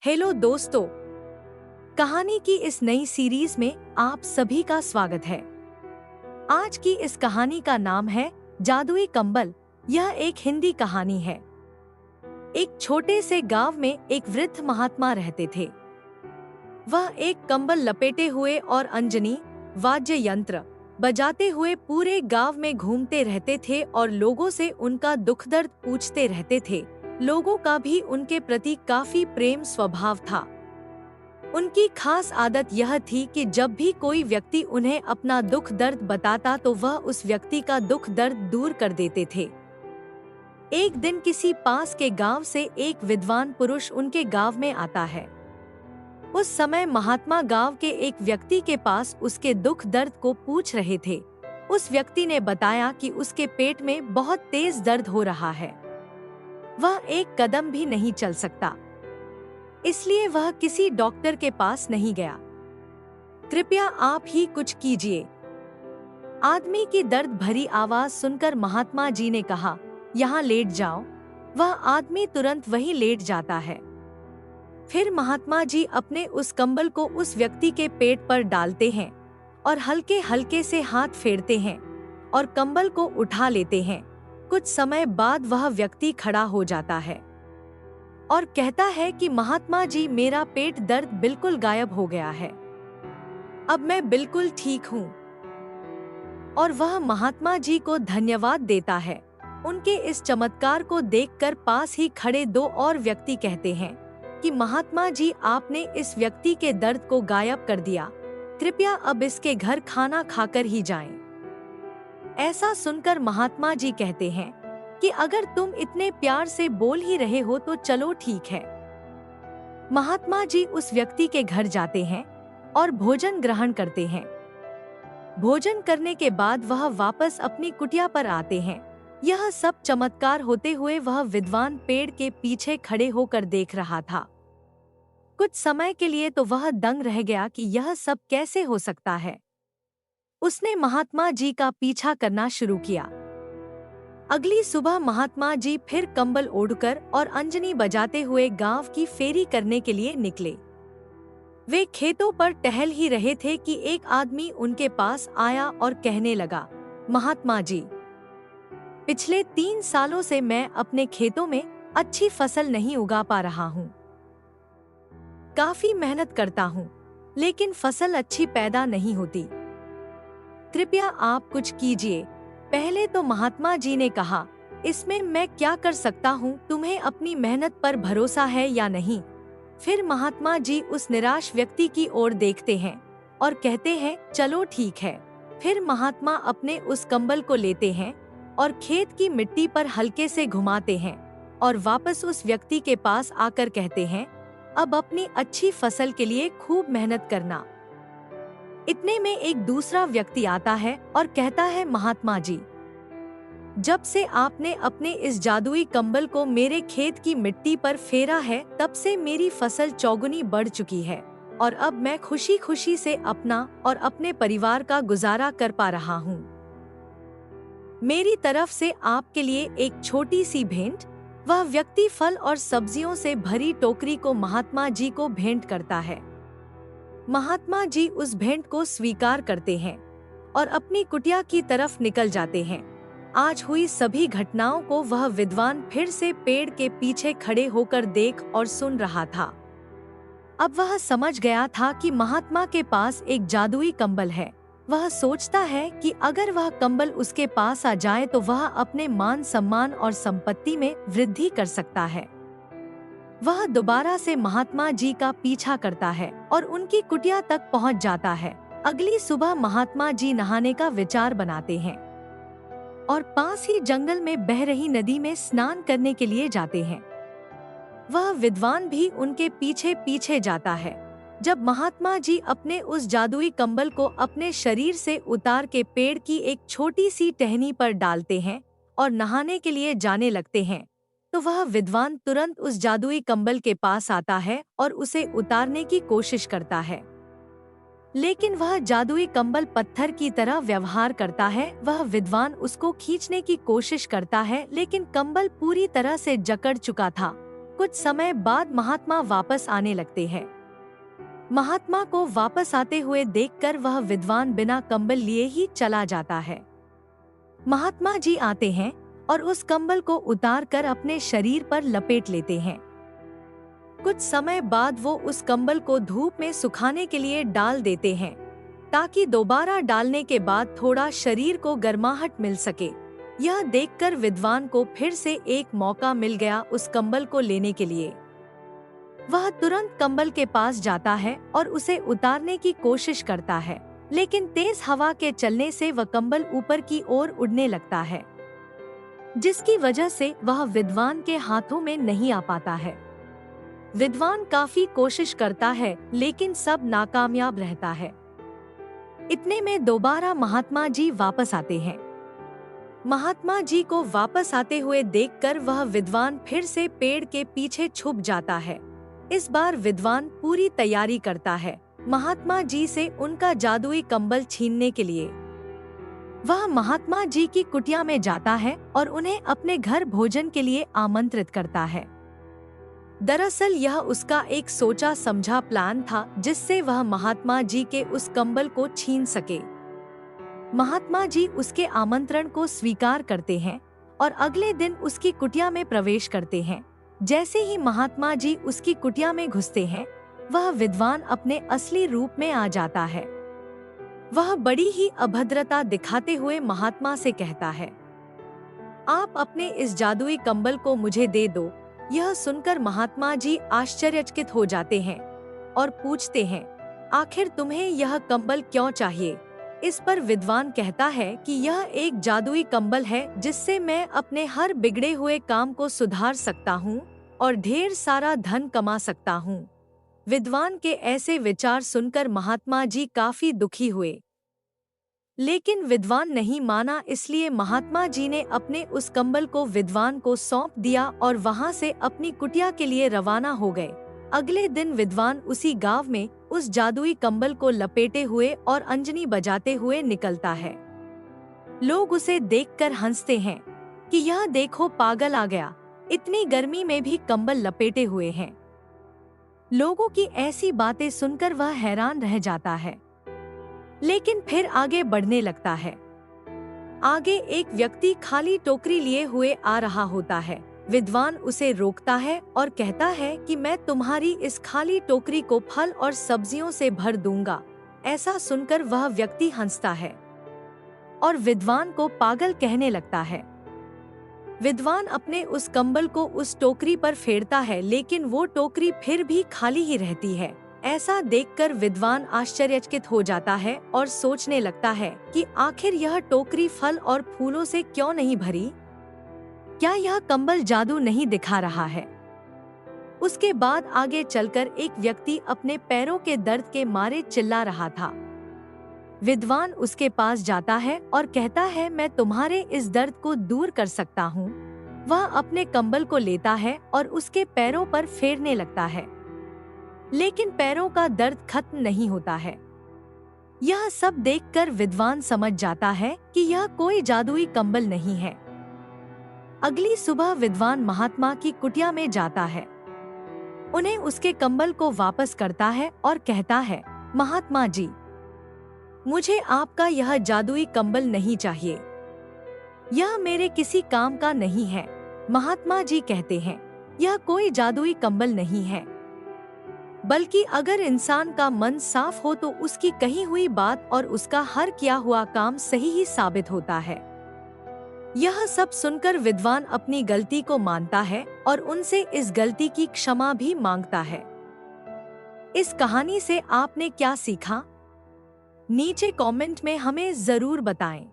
Hello दोस्तों, कहानी की इस नई सीरीज में आप सभी का स्वागत है। आज की इस कहानी का नाम है जादुई कंबल। यह एक हिंदी कहानी है। एक छोटे से गांव में एक वृद्ध महात्मा रहते थे। वह एक कंबल लपेटे हुए और अंजनी वाद्य यंत्र बजाते हुए पूरे गांव में घूमते रहते थे और लोगों से उनका दुख दर्द पूछते रहते थे। लोगों का भी उनके प्रति काफी प्रेम स्वभाव था। उनकी खास आदत यह थी कि जब भी कोई व्यक्ति उन्हें अपना दुख दर्द बताता तो वह उस व्यक्ति का दुख दर्द दूर कर देते थे। एक दिन किसी पास के गांव से एक विद्वान पुरुष उनके गांव में आता है। उस समय महात्मा गांव के एक व्यक्ति के पास उसके दुख दर्द को पूछ रहे थे। उस व्यक्ति ने बताया कि उसके पेट में बहुत तेज दर्द हो रहा है। वह एक कदम भी नहीं चल सकता, इसलिए वह किसी डॉक्टर के पास नहीं गया। कृपया आप ही कुछ कीजिए। आदमी की दर्द भरी आवाज सुनकर महात्मा जी ने कहा, यहाँ लेट जाओ। वह आदमी तुरंत वहीं लेट जाता है। फिर महात्मा जी अपने उस कंबल को उस व्यक्ति के पेट पर डालते हैं और हल्के हल्के से हाथ फेरते हैं और कंबल को उठा लेते हैं। कुछ समय बाद वह व्यक्ति खड़ा हो जाता है और कहता है कि महात्मा जी, मेरा पेट दर्द बिल्कुल गायब हो गया है। अब मैं बिल्कुल ठीक हूँ। और वह महात्मा जी को धन्यवाद देता है। उनके इस चमत्कार को देखकर पास ही खड़े दो और व्यक्ति कहते हैं कि महात्मा जी, आपने इस व्यक्ति के दर्द को गायब कर दिया। कृपया अब इसके घर खाना खाकर ही जाएं। ऐसा सुनकर महात्मा जी कहते हैं कि अगर तुम इतने प्यार से बोल ही रहे हो तो चलो ठीक है। महात्मा जी उस व्यक्ति के घर जाते हैं और भोजन ग्रहण करते हैं। भोजन करने के बाद वह वापस अपनी कुटिया पर आते हैं। यह सब चमत्कार होते हुए वह विद्वान पेड़ के पीछे खड़े होकर देख रहा था। कुछ समय के लिए तो वह दंग रह गया कि यह सब कैसे हो सकता है। उसने महात्मा जी का पीछा करना शुरू किया। अगली सुबह महात्मा जी फिर कंबल ओढ़कर और अंजनी बजाते हुए गांव की फेरी करने के लिए निकले। वे खेतों पर टहल ही रहे थे कि एक आदमी उनके पास आया और कहने लगा, महात्मा जी, पिछले 3 सालों से मैं अपने खेतों में अच्छी फसल नहीं उगा पा रहा हूँ। काफी मेहनत करता हूँ, लेकिन फसल अच्छी पैदा नहीं होती। कृपया आप कुछ कीजिए। पहले तो महात्मा जी ने कहा, इसमें मैं क्या कर सकता हूँ? तुम्हें अपनी मेहनत पर भरोसा है या नहीं? फिर महात्मा जी उस निराश व्यक्ति की ओर देखते हैं और कहते हैं, चलो ठीक है। फिर महात्मा अपने उस कंबल को लेते हैं और खेत की मिट्टी पर हल्के से घुमाते हैं और वापस उस व्यक्ति के पास आकर कहते हैं, अब अपनी अच्छी फसल के लिए खूब मेहनत करना। इतने में एक दूसरा व्यक्ति आता है और कहता है, महात्मा जी, जब से आपने अपने इस जादुई कंबल को मेरे खेत की मिट्टी पर फेरा है, तब से मेरी फसल चौगुनी बढ़ चुकी है और अब मैं खुशी खुशी से अपना और अपने परिवार का गुजारा कर पा रहा हूँ। मेरी तरफ से आपके लिए एक छोटी सी भेंट। वह व्यक्ति फल और सब्जियों से भरी टोकरी को महात्मा जी को भेंट करता है। महात्मा जी उस भेंट को स्वीकार करते हैं और अपनी कुटिया की तरफ निकल जाते हैं। आज हुई सभी घटनाओं को वह विद्वान फिर से पेड़ के पीछे खड़े होकर देख और सुन रहा था। अब वह समझ गया था कि महात्मा के पास एक जादुई कंबल है। वह सोचता है कि अगर वह कंबल उसके पास आ जाए तो वह अपने मान सम्मान और संपत्ति में वृद्धि कर सकता है। वह दोबारा से महात्मा जी का पीछा करता है और उनकी कुटिया तक पहुंच जाता है। अगली सुबह महात्मा जी नहाने का विचार बनाते हैं और पास ही जंगल में बह रही नदी में स्नान करने के लिए जाते हैं। वह विद्वान भी उनके पीछे पीछे जाता है। जब महात्मा जी अपने उस जादुई कंबल को अपने शरीर से उतार के पेड़ की एक छोटी सी टहनी पर डालते हैं और नहाने के लिए जाने लगते हैं, तो वह विद्वान तुरंत उस जादुई कंबल के पास आता है और उसे उतारने की कोशिश करता है। लेकिन वह जादुई कंबल पत्थर की तरह व्यवहार करता है। वह विद्वान उसको खींचने की कोशिश करता है, लेकिन कंबल पूरी तरह से जकड़ चुका था। कुछ समय बाद महात्मा वापस आने लगते हैं। महात्मा को वापस आते हुए देखकर वह विद्वान बिना कंबल लिए ही चला जाता है। महात्मा जी आते हैं और उस कंबल को उतारकर अपने शरीर पर लपेट लेते हैं। कुछ समय बाद वो उस कंबल को धूप में सुखाने के लिए डाल देते हैं, ताकि दोबारा डालने के बाद थोड़ा शरीर को गर्माहट मिल सके। यह देखकर विद्वान को फिर से एक मौका मिल गया उस कंबल को लेने के लिए। वह तुरंत कंबल के पास जाता है और उसे उतारने की कोशिश करता है, लेकिन तेज हवा के चलने से वह कंबल ऊपर की ओर उड़ने लगता है, जिसकी वजह से वह विद्वान के हाथों में नहीं आ पाता है। विद्वान काफी कोशिश करता है, लेकिन सब नाकामयाब रहता है। इतने में दोबारा महात्मा जी वापस आते हैं। महात्मा जी को वापस आते हुए देखकर वह विद्वान फिर से पेड़ के पीछे छुप जाता है। इस बार विद्वान पूरी तैयारी करता है महात्मा जी से उनका जादुई कंबल छीनने के लिए। वह महात्मा जी की कुटिया में जाता है और उन्हें अपने घर भोजन के लिए आमंत्रित करता है। दरअसल यह उसका एक सोचा समझा प्लान था, जिससे वह महात्मा जी के उस कंबल को छीन सके। महात्मा जी उसके आमंत्रण को स्वीकार करते हैं और अगले दिन उसकी कुटिया में प्रवेश करते हैं। जैसे ही महात्मा जी उसकी कुटिया में घुसते हैं, वह विद्वान अपने असली रूप में आ जाता है। वह बड़ी ही अभद्रता दिखाते हुए महात्मा से कहता है, आप अपने इस जादुई कंबल को मुझे दे दो। यह सुनकर महात्मा जी आश्चर्यचकित हो जाते हैं और पूछते हैं, आखिर तुम्हें यह कंबल क्यों चाहिए? इस पर विद्वान कहता है कि यह एक जादुई कंबल है, जिससे मैं अपने हर बिगड़े हुए काम को सुधार सकता हूँ और ढेर सारा धन कमा सकता हूँ। विद्वान के ऐसे विचार सुनकर महात्मा जी काफी दुखी हुए, लेकिन विद्वान नहीं माना, इसलिए महात्मा जी ने अपने उस कंबल को विद्वान को सौंप दिया और वहां से अपनी कुटिया के लिए रवाना हो गए। अगले दिन विद्वान उसी गांव में उस जादुई कंबल को लपेटे हुए और अंजनी बजाते हुए निकलता है। लोग उसे देखकर हंसते हैं कि यह देखो पागल आ गया, इतनी गर्मी में भी कंबल लपेटे हुए हैं। लोगों की ऐसी बातें सुनकर वह हैरान रह जाता है, लेकिन फिर आगे बढ़ने लगता है। आगे एक व्यक्ति खाली टोकरी लिए हुए आ रहा होता है। विद्वान उसे रोकता है और कहता है कि मैं तुम्हारी इस खाली टोकरी को फल और सब्जियों से भर दूंगा। ऐसा सुनकर वह व्यक्ति हंसता है और विद्वान को पागल कहने लगता है। विद्वान अपने उस कंबल को उस टोकरी पर फेरता है, लेकिन वो टोकरी फिर भी खाली ही रहती है। ऐसा देखकर विद्वान आश्चर्यचकित हो जाता है और सोचने लगता है कि आखिर यह टोकरी फल और फूलों से क्यों नहीं भरी? क्या यह कंबल जादू नहीं दिखा रहा है? उसके बाद आगे चलकर एक व्यक्ति अपने पैरों के दर्द के मारे चिल्ला रहा था। विद्वान उसके पास जाता है और कहता है, मैं तुम्हारे इस दर्द को दूर कर सकता हूँ। वह अपने कंबल को लेता है और उसके पैरों पर फेरने लगता है, लेकिन पैरों का दर्द खत्म नहीं होता है। यह सब देखकर विद्वान समझ जाता है कि यह कोई जादुई कंबल नहीं है। अगली सुबह विद्वान महात्मा की कुटिया में जाता है, उन्हें उसके कंबल को वापस करता है और कहता है, महात्मा जी, मुझे आपका यह जादुई कंबल नहीं चाहिए, यह मेरे किसी काम का नहीं है। महात्मा जी कहते हैं, यह कोई जादुई कंबल नहीं है, बल्कि अगर इंसान का मन साफ हो तो उसकी कही हुई बात और उसका हर किया हुआ काम सही ही साबित होता है। यह सब सुनकर विद्वान अपनी गलती को मानता है और उनसे इस गलती की क्षमा भी मांगता है। इस कहानी से आपने क्या सीखा? नीचे कमेंट में हमें जरूर बताएं।